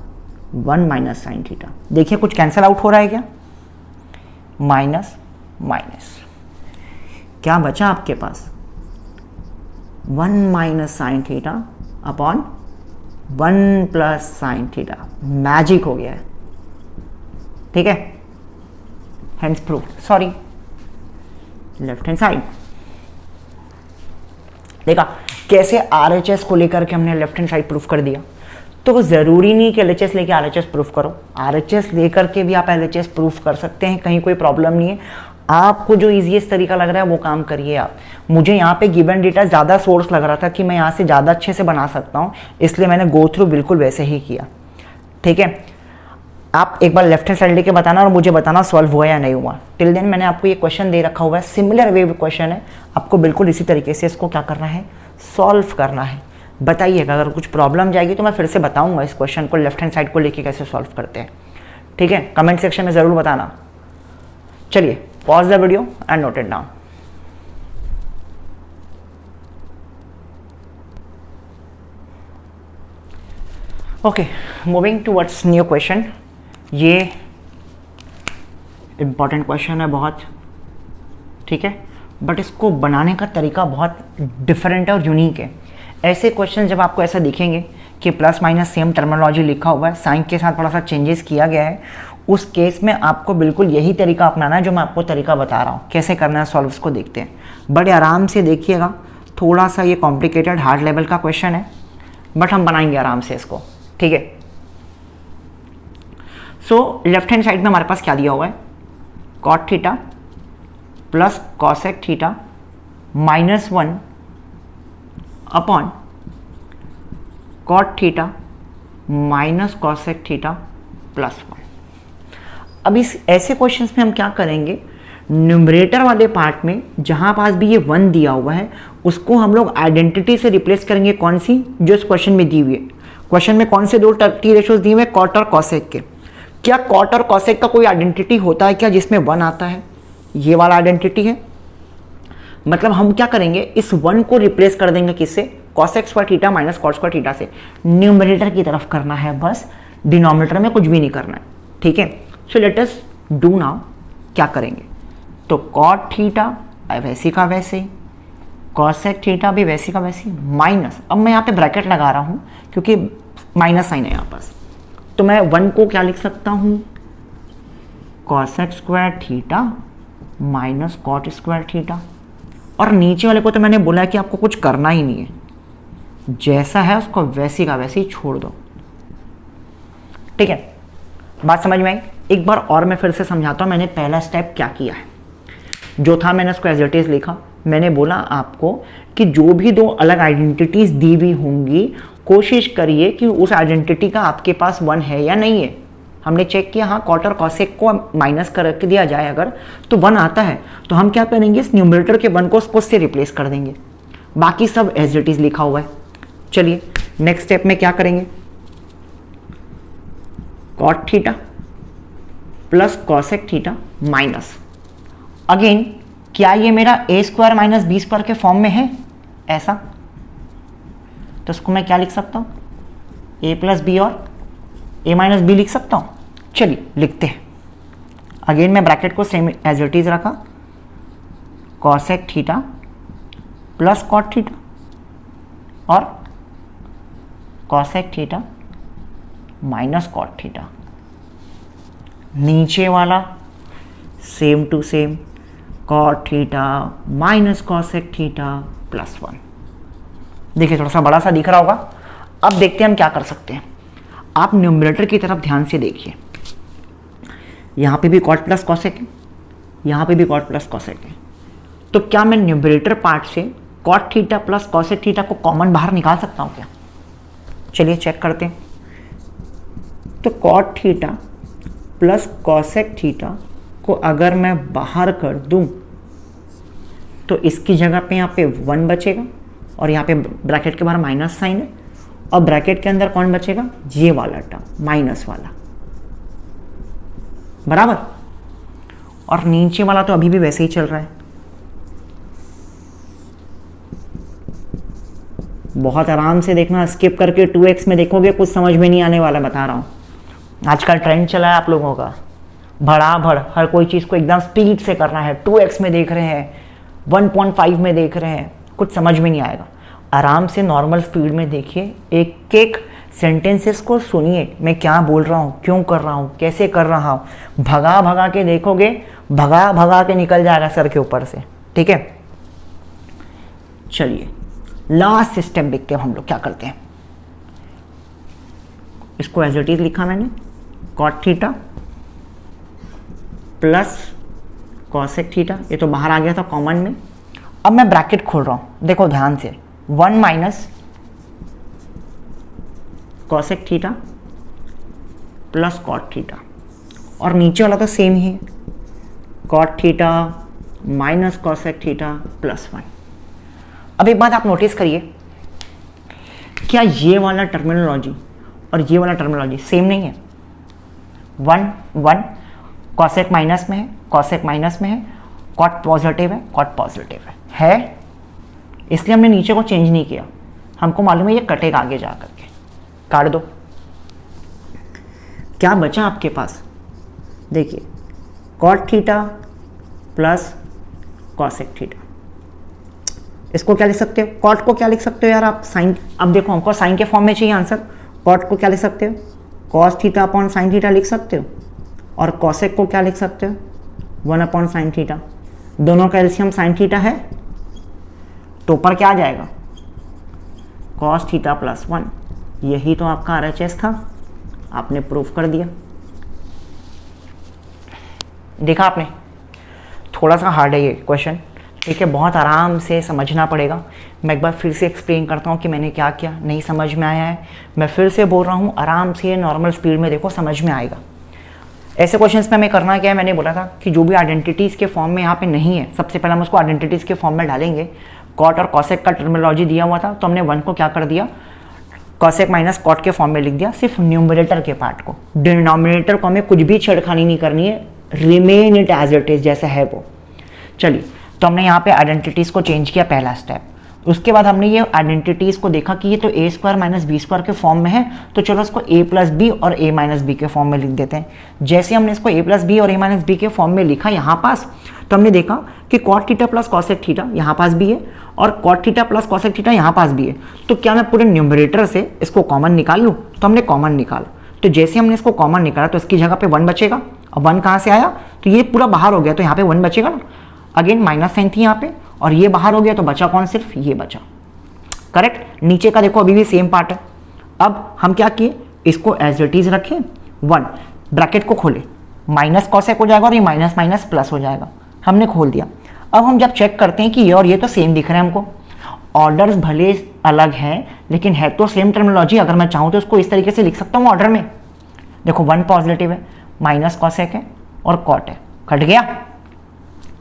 1 माइनस साइन थीटा। देखिए कुछ कैंसिल आउट हो रहा है क्या, माइनस माइनस, क्या बचा आपके पास, 1 minus sine theta upon 1 plus sine theta. Magic हो गया है, ठीक है, hands proof, sorry left hand side. देखा कैसे RHS को लेकर के हमने लेफ्ट हैंड साइड प्रूफ कर दिया। तो ज़रूरी नहीं कि LHS लेके RHS प्रूफ करो, RHS लेकर के भी आप LHS प्रूफ कर सकते हैं, कहीं कोई प्रॉब्लम नहीं है। आपको जो ईजीएस्ट तरीका लग रहा है वो काम करिए आप। मुझे यहाँ पे गिवन डेटा ज़्यादा सोर्स लग रहा था कि मैं यहाँ से ज़्यादा अच्छे से बना सकता हूँ, इसलिए मैंने गो थ्रू बिल्कुल वैसे ही किया, ठीक है। आप एक बार लेफ्ट हैंड साइड लेके बताना और मुझे बताना सॉल्व हुआ या नहीं हुआ। टिल देन मैंने आपको ये क्वेश्चन दे रखा हुआ है, सिमिलर वे क्वेश्चन है, आपको बिल्कुल इसी तरीके से इसको क्या करना है, सॉल्व करना है। बताइएगा अगर कुछ प्रॉब्लम जाएगी तो मैं फिर से बताऊंगा इस क्वेश्चन को लेफ्ट हैंड साइड को लेके कैसे सॉल्व करते हैं, ठीक है। कमेंट सेक्शन में ज़रूर बताना। चलिए pause the video and note it down. Okay, moving towards new question. ये इंपॉर्टेंट क्वेश्चन है बहुत, ठीक है, बट इसको बनाने का तरीका बहुत डिफरेंट है और यूनिक है। ऐसे क्वेश्चन जब आपको ऐसा दिखेंगे कि प्लस माइनस सेम टर्मिनोलॉजी लिखा हुआ है, साइन के साथ थोड़ा सा चेंजेस किया गया है, उस केस में आपको बिल्कुल यही तरीका अपनाना है जो मैं आपको तरीका बता रहा हूँ। कैसे करना है सॉल्व, उसको देखते हैं। बड़े आराम से देखिएगा, थोड़ा सा ये कॉम्प्लिकेटेड हार्ड लेवल का क्वेश्चन है, बट हम बनाएंगे आराम से इसको, ठीक है। सो लेफ्ट हैंड साइड में हमारे पास क्या दिया हुआ है, cot theta plus cosec theta minus 1 upon cot theta minus cosec theta plus 1। अब इस ऐसे क्वेश्चंस में हम क्या करेंगे, न्यूमरेटर वाले पार्ट में जहां पास भी ये 1 दिया हुआ है उसको हम लोग आइडेंटिटी से रिप्लेस करेंगे। कौन सी, जो इस क्वेश्चन में दी हुई है। क्वेश्चन में कौन से दो टी रेशियोज दिए हुए, कॉट और कॉसेक के। क्या कॉट और कॉसेक का कोई आइडेंटिटी होता है क्या जिसमें 1 आता है? ये वाला आइडेंटिटी है। मतलब हम क्या करेंगे, इस 1 को रिप्लेस कर देंगे किससे, cosec square theta minus cot square theta से न्यूमरेटर की तरफ करना है, बस डिनोमिनेटर में कुछ भी नहीं करना है, ठीक है। सो लेट अस डू नाउ, क्या करेंगे, तो कॉट थीटा वैसे का वैसे, कॉसेक थीटा भी वैसे का वैसे, माइनस, अब मैं यहाँ पे ब्रैकेट लगा रहा हूँ क्योंकि माइनस साइन है यहाँ पास, तो मैं 1 को क्या लिख सकता हूँ, cosec square theta minus cot square theta, और नीचे वाले को तो मैंने बोला है कि आपको कुछ करना ही नहीं है, जैसा है उसको वैसे का वैसे ही छोड़ दो, ठीक है। बात समझ में आई? एक बार और मैं फिर से समझाता हूँ मैंने पहला स्टेप क्या किया है। जो था मैंने उसको एज इट इज लिखा, मैंने बोला आपको कि जो भी दो अलग आइडेंटिटीज दी हुई होंगी कोशिश करिए कि उस आइडेंटिटी का आपके पास 1 है या नहीं है। हमने चेक किया, हाँ कॉट और कॉसेक को माइनस करके दिया जाए अगर तो 1 आता है, तो हम क्या करेंगे, इस न्यूमरेटर के 1 को उसको से रिप्लेस कर देंगे, बाकी सब एज इट इज लिखा हुआ है। चलिए नेक्स्ट स्टेप में क्या करेंगे, cot theta plus cosec theta minus, again क्या ये मेरा a square minus b square के फॉर्म में है ऐसा, तो इसको मैं क्या लिख सकता हूँ, ए प्लस बी और ए माइनस बी लिख सकता हूँ। चलिए लिखते हैं, अगेन मैं ब्रैकेट को सेम एज इट इज रखा, cosec theta plus cot theta और cosec theta minus cot theta, नीचे वाला same to same, cot theta minus cosec theta plus 1। देखिए थोड़ा सा बड़ा सा दिख रहा होगा। अब देखते हैं हम क्या कर सकते हैं। आप न्यूमरेटर की तरफ ध्यान से देखिए, यहाँ पे भी कॉट प्लस कॉसेक है, यहाँ पे भी कॉट प्लस कॉसेक है, तो क्या मैं न्यूमरेटर पार्ट से cot theta plus cosec theta को कॉमन बाहर निकाल सकता हूँ क्या? चलिए चेक करते हैं। तो cot theta plus cosec theta को अगर मैं बाहर कर दूं तो इसकी जगह पे यहाँ पे 1 बचेगा और यहाँ पे ब्रैकेट के बाहर माइनस साइन है, और ब्रैकेट के अंदर कौन बचेगा, ये वाला टर्म माइनस वाला, बराबर, और नीचे वाला तो अभी भी वैसे ही चल रहा है। बहुत आराम से देखना, स्किप करके 2x में देखोगे कुछ समझ में नहीं आने वाला, बता रहा हूँ। आजकल ट्रेंड चला है आप लोगों का, भड़ाभड़ हर कोई चीज़ को एकदम स्पीड से करना है, 2x में देख रहे हैं, 1.5 में देख रहे हैं, कुछ समझ में नहीं आएगा। आराम से नॉर्मल स्पीड में देखिए, एक एक सेंटेंसेस को सुनिए, मैं क्या बोल रहा हूँ, क्यों कर रहा हूँ, कैसे कर रहा हूँ, भगा भगा के देखोगे, भगा भगा के निकल जाएगा सर के ऊपर से, ठीक है। चलिए लास्ट स्टेप देखते हैं हम लोग क्या करते हैं। इसको एज इट इज लिखा मैंने, cot theta plus cosec theta, ये तो बाहर आ गया था कॉमन में। अब मैं ब्रैकेट खोल रहा हूं, देखो ध्यान से, 1 minus cosec theta plus cot theta, और नीचे वाला तो सेम ही है, cot theta minus cosec theta plus 1। अब एक बात आप नोटिस करिए, क्या ये वाला टर्मिनोलॉजी और ये वाला टर्मिनोलॉजी सेम नहीं है? 1 कॉसेक माइनस में है, कॉसेक माइनस में है, कॉट पॉजिटिव है, कॉट पॉजिटिव है, इसलिए हमने नीचे को चेंज नहीं किया, हमको मालूम है ये कटेगा आगे जा करके, काट दो। क्या बचा आपके पास, देखिए cot theta plus cosec theta, इसको क्या लिख सकते हो, कॉट को क्या लिख सकते हो यार आप, साइन, अब देखो हमको साइन के फॉर्म में चाहिए आंसर, कॉट को क्या लिख सकते हो, cos theta upon sine theta लिख सकते हो, और कॉसेक को क्या लिख सकते हो, 1 अपॉन साइन थीटा, दोनों का एलसीएम साइन थीटा है, तो ऊपर क्या आ जाएगा, कॉस थीटा प्लस 1, यही तो आपका RHS था, आपने प्रूफ कर दिया। देखा आपने, थोड़ा सा हार्ड है ये क्वेश्चन, ठीक है, बहुत आराम से समझना पड़ेगा। मैं एक बार फिर से एक्सप्लेन करता हूँ कि मैंने क्या किया, नहीं समझ में आया है, मैं फिर से बोल रहा हूँ, आराम से नॉर्मल स्पीड में देखो, समझ में आएगा। ऐसे क्वेश्चंस में हमें करना क्या है, मैंने बोला था कि जो भी आइडेंटिटीज़ के फॉर्म में यहाँ पे नहीं है, सबसे पहले हम उसको आइडेंटिटीज़ के फॉर्म में डालेंगे। कॉट और कॉसेक का टर्मिनोलॉजी दिया हुआ था, तो हमने 1 को क्या कर दिया, कॉसेक माइनस कॉट के फॉर्म में लिख दिया, सिर्फ न्यूमरेटर के पार्ट को, डिनोमिनेटर को हमें कुछ भी छेड़खानी नहीं करनी है, remain it as it is जैसा है वो। चलिए, तो हमने यहाँ पे आइडेंटिटीज़ को चेंज किया, पहला स्टेप। उसके बाद हमने ये आइडेंटिटीज को देखा कि ये तो ए स्क्वायर माइनस बी स्क्वायर के फॉर्म में है, तो चलो इसको ए प्लस बी और ए माइनस बी के फॉर्म में लिख देते हैं। जैसे हमने इसको ए प्लस बी और ए माइनस बी के फॉर्म में लिखा यहाँ पास, तो हमने देखा कि cot theta plus cosec theta यहाँ पास भी है और cot theta plus cosec theta यहाँ पास भी है। तो क्या मैं पूरे न्यूमरेटर से इसको कॉमन निकाल लूँ? तो हमने कॉमन निकाला, तो जैसे हमने इसको कॉमन निकाला तो इसकी जगह पे 1 बचेगा। अब 1 कहाँ से आया? तो ये पूरा बाहर हो गया, तो यहाँ पे 1 बचेगा ना। अगेन माइनस साइन थी यहाँ पे और ये बाहर हो गया, तो बचा कौन? सिर्फ ये बचा। करेक्ट। नीचे का देखो अभी भी सेम पार्ट है। अब हम क्या किए, इसको एज इट इज रखें 1, ब्रैकेट को खोले, माइनस कॉसेक हो जाएगा और ये माइनस माइनस प्लस हो जाएगा। हमने खोल दिया। अब हम जब चेक करते हैं कि ये और ये तो सेम दिख रहे हैं हमको, ऑर्डर्स भले अलग हैं लेकिन है तो सेम टर्मिनोलॉजी। अगर मैं चाहूँ तो इसको इस तरीके से लिख सकता हूँ ऑर्डर में। देखो 1 पॉजिटिव है, माइनस कॉसेक है और कॉट है। कट गया?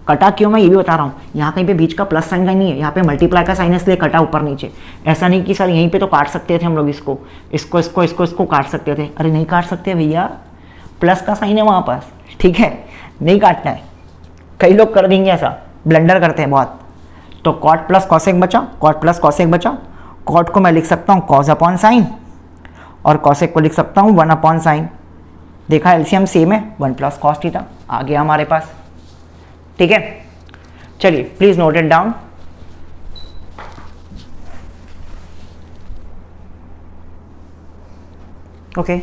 कटा क्यों मैं ये भी बता रहा हूँ। यहाँ कहीं पे बीच का प्लस साइन का नहीं है, यहाँ पे मल्टीप्लाई का साइन है इसलिए कटा ऊपर नीचे। ऐसा नहीं कि सर यहीं पे तो काट सकते थे हम लोग, इसको काट सकते थे। अरे नहीं काट सकते भैया, प्लस का साइन है वहाँ पास, ठीक है, नहीं काटना है। कई लोग कर देंगे ऐसा, ब्लंडर करते हैं बहुत। तो कॉट प्लस कॉसेक बचा, कॉट प्लस कॉसेक बचा। कॉट को मैं लिख सकता हूँ कॉस अपॉन साइन और कॉसेक को लिख सकता हूँ 1 अपॉन साइन। देखा एलसीएम सेम है, 1 प्लस कॉस थीटा आ गया हमारे पास। ठीक है, चलिए please note it down. Okay,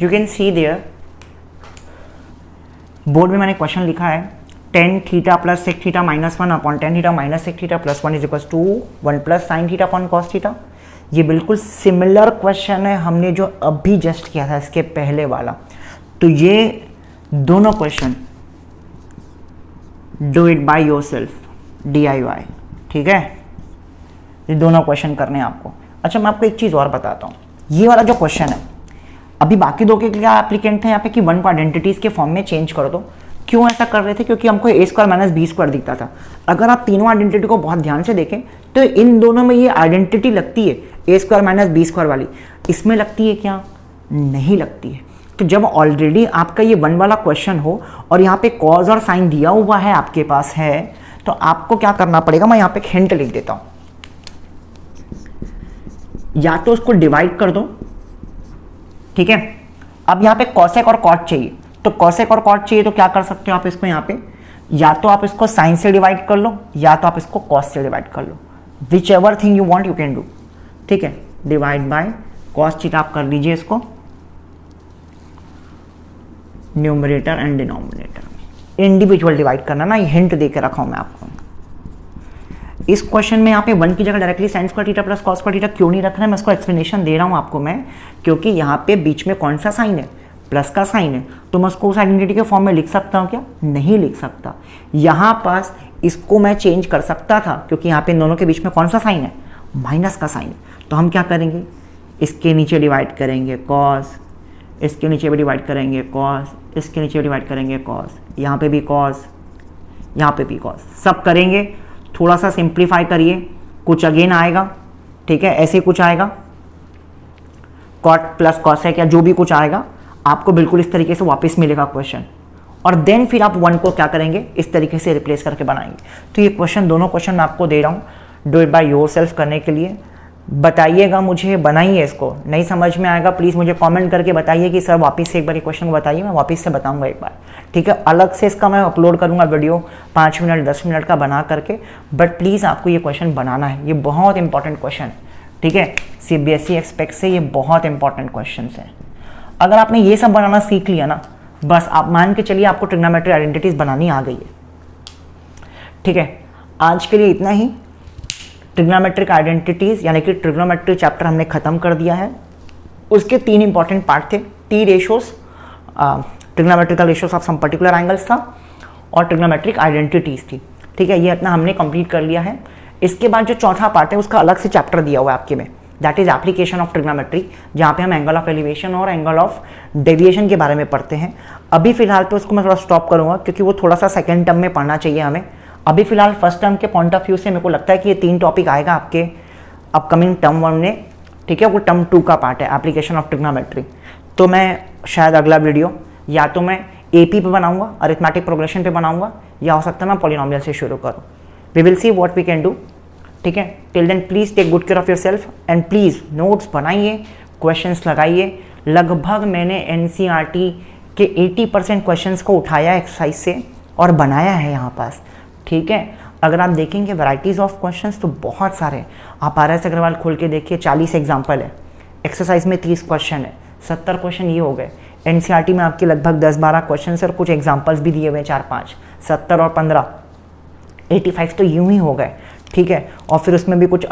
you can see there, board में मैंने क्वेश्चन लिखा है tan theta plus sec theta minus 1 upon tan theta minus sec theta plus 1 is equals to 1 plus sine theta upon cos theta. ये बिल्कुल similar question है हमने जो अभी जस्ट किया था इसके पहले वाला। तो ये दोनों question do it by yourself, DIY। ठीक है, ये दोनों क्वेश्चन करने हैं आपको। अच्छा, मैं आपको एक चीज़ और बताता हूँ। ये वाला जो क्वेश्चन है, अभी बाकी दो के क्या एप्लीकेंट थे यहाँ पे कि 1 को आइडेंटिटीज के फॉर्म में चेंज कर दो। क्यों ऐसा कर रहे थे? क्योंकि हमको ए स्क्वायर माइनस बी स्क्वायर दिखता था। अगर आप तीनों आइडेंटिटी को बहुत ध्यान से देखें तो इन दोनों में ये आइडेंटिटी लगती है, ए स्क्वायर माइनस बी स्क्वायर वाली। इसमें लगती है क्या? नहीं लगती है। तो जब ऑलरेडी आपका ये 1 वाला क्वेश्चन हो और यहाँ पे कॉज और साइन दिया हुआ है आपके पास है, तो आपको क्या करना पड़ेगा, मैं यहाँ पे हिंट लिख देता हूँ। या तो उसको डिवाइड कर दो, ठीक है। अब यहाँ पे कॉसेक और कॉट चाहिए, तो कॉसेक और कॉट चाहिए तो क्या कर सकते हो आप इसको, यहाँ पे या तो आप इसको साइन से डिवाइड कर लो या तो आप इसको कॉस से डिवाइड कर लो। Whichever thing you want you can do. ठीक है, डिवाइड बाय कॉस थीटा आप कर लीजिए इसको न्यूमरेटर एंड डिनोमिनेटर में। इंडिविजुअल डिवाइड करना ना, ये हिंट दे के रखा हूं मैं आपको। इस क्वेश्चन में यहाँ पे 1 की जगह directly sign square theta plus cos square theta क्यों नहीं रख रहा है, मैं इसको एक्सप्लेनेशन दे रहा हूँ आपको मैं, क्योंकि यहाँ पे बीच में कौन सा साइन है, प्लस का साइन है। तो मैं उसको उस आइडेंटिटी के फॉर्म में लिख सकता हूँ क्या? नहीं लिख सकता। यहाँ पास इसको मैं चेंज कर सकता था क्योंकि यहाँ पे इन दोनों के बीच में कौन सा साइन है, माइनस का साइन है। तो हम क्या करेंगे, इसके नीचे डिवाइड करेंगे कॉस, इसके नीचे भी डिवाइड करेंगे कॉस, इसके नीचे भी डिवाइड करेंगे कॉस, यहाँ पे भी कॉस, यहाँ पे भी कॉस, सब करेंगे। थोड़ा सा सिंप्लीफाई करिए, कुछ अगेन आएगा, ठीक है, ऐसे कुछ आएगा, कॉट प्लस कॉसेक या जो भी कुछ आएगा आपको बिल्कुल इस तरीके से वापस मिलेगा क्वेश्चन। और देन फिर आप 1 को क्या करेंगे, इस तरीके से रिप्लेस करके बनाएंगे। तो ये क्वेश्चन, दोनों क्वेश्चन मैं आपको दे रहा हूँ डू इट बाय योरसेल्फ करने के लिए। बताइएगा मुझे, बनाइए इसको। नहीं समझ में आएगा प्लीज़ मुझे कमेंट करके बताइए कि सर वापस से एक बार ये क्वेश्चन को बताइए, मैं वापस से बताऊंगा एक बार, ठीक है। अलग से इसका मैं अपलोड करूंगा वीडियो 5 मिनट 10 मिनट का बना करके, बट प्लीज़ आपको ये क्वेश्चन बनाना है। ये बहुत इंपॉर्टेंट क्वेश्चन है, ठीक है। CBSE एक्सपेक्ट से ये बहुत इंपॉर्टेंट क्वेश्चन है। अगर आपने ये सब बनाना सीख लिया ना, बस आप मान के चलिए आपको ट्रिग्नोमेट्री आइडेंटिटीज बनानी आ गई है, ठीक है। आज के लिए इतना ही। ट्रिग्नोमेट्रिक आइडेंटिटीज यानी कि ट्रिग्नोमेट्री चैप्टर हमने खत्म कर दिया है। उसके 3 इंपॉर्टेंट पार्ट थे, T ratios, trigonometrical ratios of some particular angles था, और ट्रिग्नोमेट्रिक आइडेंटिटीज थी, ठीक है। ये इतना हमने कंप्लीट कर लिया है। इसके बाद जो चौथा पार्ट है उसका अलग से चैप्टर दिया हुआ है आपके में, that is application of trigonometry, जहाँ पे हम एंगल ऑफ एलिवेशन और एंगल ऑफ डेविएशन के बारे में पढ़ते हैं। अभी फिलहाल तो उसको मैं थोड़ा स्टॉप करूँगा क्योंकि वो थोड़ा सा सेकेंड टर्म में पढ़ना चाहिए हमें। अभी फिलहाल फर्स्ट टर्म के पॉइंट ऑफ व्यू से मेरे को लगता है कि ये 3 टॉपिक आएगा आपके अपकमिंग टर्म 1 में, ठीक है। वो टर्म 2 का पार्ट है, एप्लीकेशन ऑफ ट्रिग्नोमेट्री। तो मैं शायद अगला वीडियो या तो मैं AP पे बनाऊंगा, अरिथमेटिक प्रोग्रेशन पे बनाऊंगा, या हो सकता है मैं पॉलिनोमियल से शुरू करूँ। We will see what we can do. ठीक है। Till then please take good care of yourself and please notes बनाइए, क्वेश्चंस लगाइए। लगभग मैंने एनसीईआरटी के 80% क्वेश्चंस को उठाया एक्सरसाइज से और बनाया है यहाँ पास, ठीक है। अगर आप देखेंगे वैराइटीज़ ऑफ क्वेश्चंस तो बहुत सारे, आप RS अग्रवाल खोल के देखिए, 40 एग्जाम्पल है, एक्सरसाइज में 30 क्वेश्चन है, 70 क्वेश्चन ये हो गए। एनसीईआरटी में आपके लगभग 10-12 क्वेश्चन और कुछ एग्जाम्पल्स भी दिए हुए हैं 4-5, 70 और 15, 85 तो यूं ही हो गए, ठीक है। और फिर उसमें भी कुछ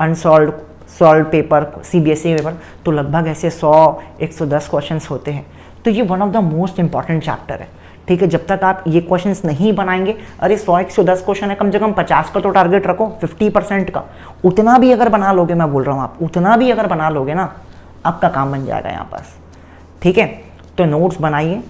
सॉल्व पेपर, CBSE पेपर, तो लगभग ऐसे 100-110 क्वेश्चंस होते हैं। तो ये one of the most important chapter है, ठीक है। जब तक आप ये क्वेश्चंस नहीं बनाएंगे, अरे 100-110 क्वेश्चन है, कम से कम 50 का तो टारगेट रखो, 50% का, उतना भी अगर बना लोगे, मैं बोल रहा हूँ आप उतना भी अगर बना लोगे ना, आपका काम बन जाएगा यहाँ पास, ठीक है। तो नोट्स बनाइए,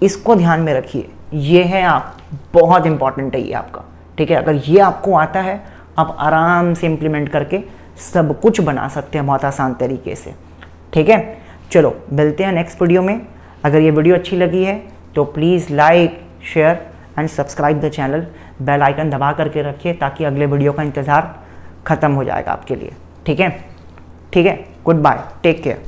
इसको ध्यान में रखिए, ये है आप बहुत इंपॉर्टेंट है ये आपका, ठीक है। अगर ये आपको आता है, आप आराम से इम्प्लीमेंट करके सब कुछ बना सकते हैं बहुत आसान तरीके से, ठीक है। चलो मिलते हैं नेक्स्ट वीडियो में। अगर ये वीडियो अच्छी लगी है तो please like, share and subscribe the channel, bell icon दबा करके रखिए ताकि अगले वीडियो का इंतज़ार ख़त्म हो जाएगा आपके लिए, ठीक है। Good bye, take care.